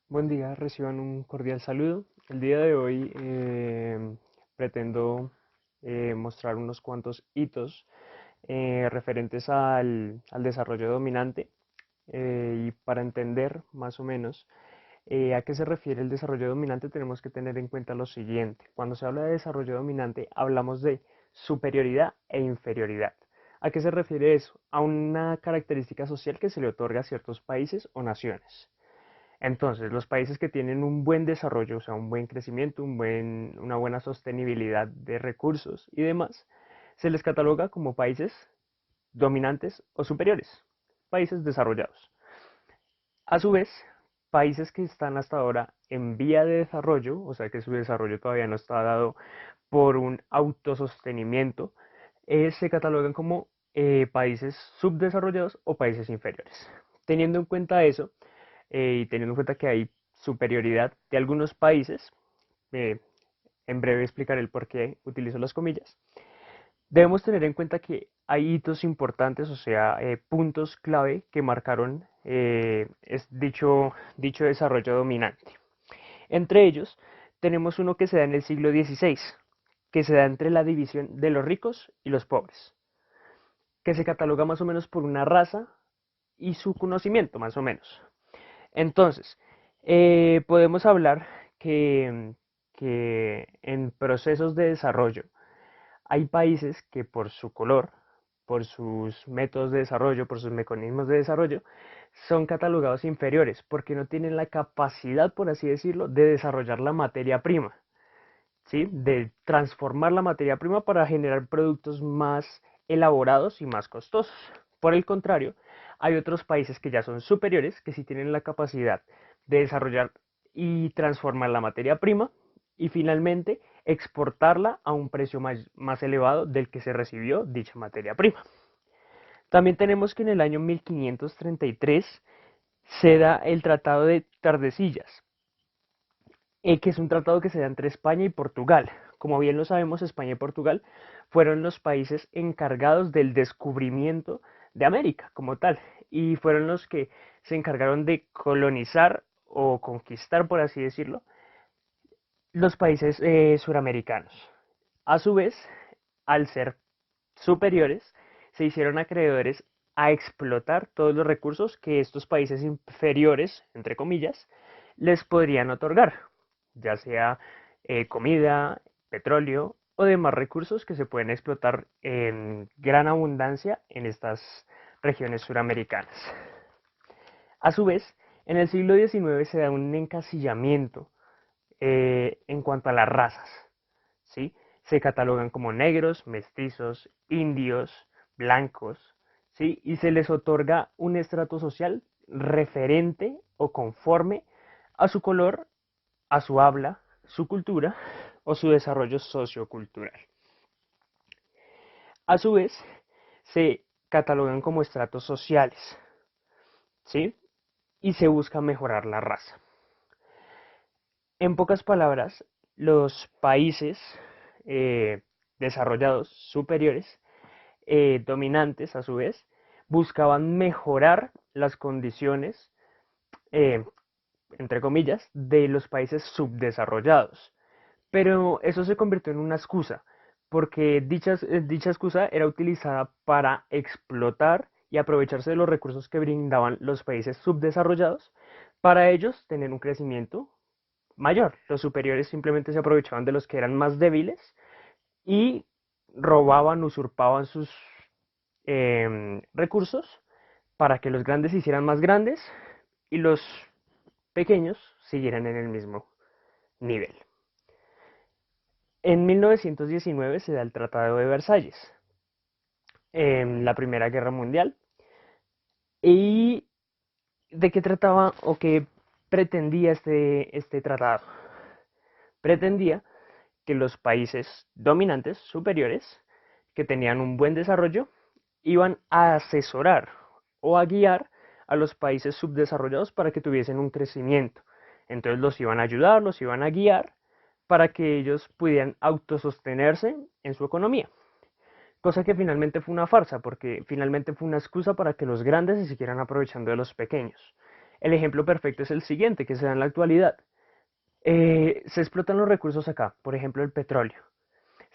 Buen día, reciban un cordial saludo. El día de hoy pretendo mostrar unos cuantos hitos referentes al desarrollo dominante y para entender más o menos a qué se refiere el desarrollo dominante tenemos que tener en cuenta lo siguiente. Cuando se habla de desarrollo dominante hablamos de superioridad e inferioridad. ¿A qué se refiere eso? A una característica social que se le otorga a ciertos países o naciones. Entonces, los países que tienen un buen desarrollo, o sea, un buen crecimiento, una buena sostenibilidad de recursos y demás, se les cataloga como países dominantes o superiores, países desarrollados. A su vez, países que están hasta ahora en vía de desarrollo, o sea que su desarrollo todavía no está dado por un autosostenimiento, se catalogan como países subdesarrollados o países inferiores. Teniendo en cuenta eso, y teniendo en cuenta que hay superioridad de algunos países, eh, en breve explicaré el por qué utilizo las comillas, debemos tener en cuenta que hay hitos importantes, o sea, puntos clave que marcaron dicho desarrollo dominante. Entre ellos, tenemos uno que se da en el siglo XVI, que se da entre la división de los ricos y los pobres, que se cataloga más o menos por una raza y su conocimiento, más o menos. Entonces, podemos hablar que en procesos de desarrollo hay países que por su color, por sus métodos de desarrollo, por sus mecanismos de desarrollo, son catalogados inferiores porque no tienen la capacidad, por así decirlo, de desarrollar la materia prima, ¿sí? De transformar la materia prima para generar productos más elaborados y más costosos. Por el contrario, hay otros países que ya son superiores, que sí tienen la capacidad de desarrollar y transformar la materia prima y finalmente exportarla a un precio más elevado del que se recibió dicha materia prima. También tenemos que en el año 1533 se da el Tratado de Tordesillas, que es un tratado que se da entre España y Portugal. Como bien lo sabemos, España y Portugal fueron los países encargados del descubrimiento de América como tal, y fueron los que se encargaron de colonizar o conquistar, por así decirlo, los países suramericanos. A su vez, al ser superiores, se hicieron acreedores a explotar todos los recursos que estos países inferiores, entre comillas, les podrían otorgar, ya sea comida, petróleo o demás recursos que se pueden explotar en gran abundancia en estas regiones suramericanas. A su vez, en el siglo XIX se da un encasillamiento en cuanto a las razas, ¿sí? Se catalogan como negros, mestizos, indios, blancos, ¿sí? Y se les otorga un estrato social referente o conforme a su color, a su habla, su cultura o su desarrollo sociocultural. A su vez, se catalogan como estratos sociales, ¿sí? Y se busca mejorar la raza. En pocas palabras, los países eh, desarrollados superiores, dominantes a su vez, buscaban mejorar las condiciones, eh, entre comillas, de los países subdesarrollados. Pero eso se convirtió en una excusa, porque dicha excusa era utilizada para explotar y aprovecharse de los recursos que brindaban los países subdesarrollados para ellos tener un crecimiento mayor. Los superiores simplemente se aprovechaban de los que eran más débiles y robaban, usurpaban sus recursos para que los grandes se hicieran más grandes y los pequeños siguieran en el mismo nivel. En 1919 se da el Tratado de Versalles, en la Primera Guerra Mundial. ¿Y de qué trataba o qué pretendía este tratado? Pretendía que los países dominantes, superiores, que tenían un buen desarrollo, iban a asesorar o a guiar a los países subdesarrollados para que tuviesen un crecimiento. Entonces los iban a ayudar, los iban a guiar para que ellos pudieran autosostenerse en su economía. Cosa que finalmente fue una farsa, porque finalmente fue una excusa para que los grandes se siguieran aprovechando de los pequeños. El ejemplo perfecto es el siguiente que se da en la actualidad. Se explotan los recursos acá, por ejemplo el petróleo.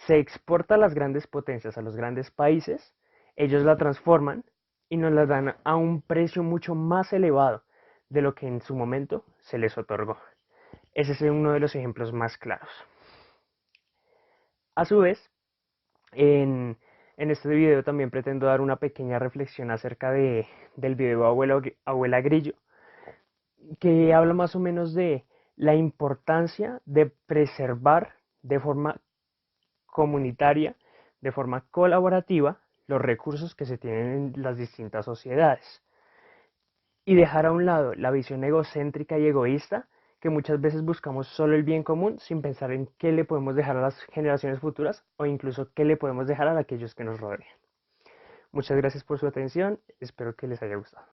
Se exporta a las grandes potencias, a los grandes países, ellos la transforman y nos la dan a un precio mucho más elevado de lo que en su momento se les otorgó. Ese es uno de los ejemplos más claros. A su vez, en este video también pretendo dar una pequeña reflexión acerca del video Abuela Grillo, que habla más o menos de la importancia de preservar de forma comunitaria, de forma colaborativa, los recursos que se tienen en las distintas sociedades y dejar a un lado la visión egocéntrica y egoísta que muchas veces buscamos solo el bien común sin pensar en qué le podemos dejar a las generaciones futuras o incluso qué le podemos dejar a aquellos que nos rodean. Muchas gracias por su atención, espero que les haya gustado.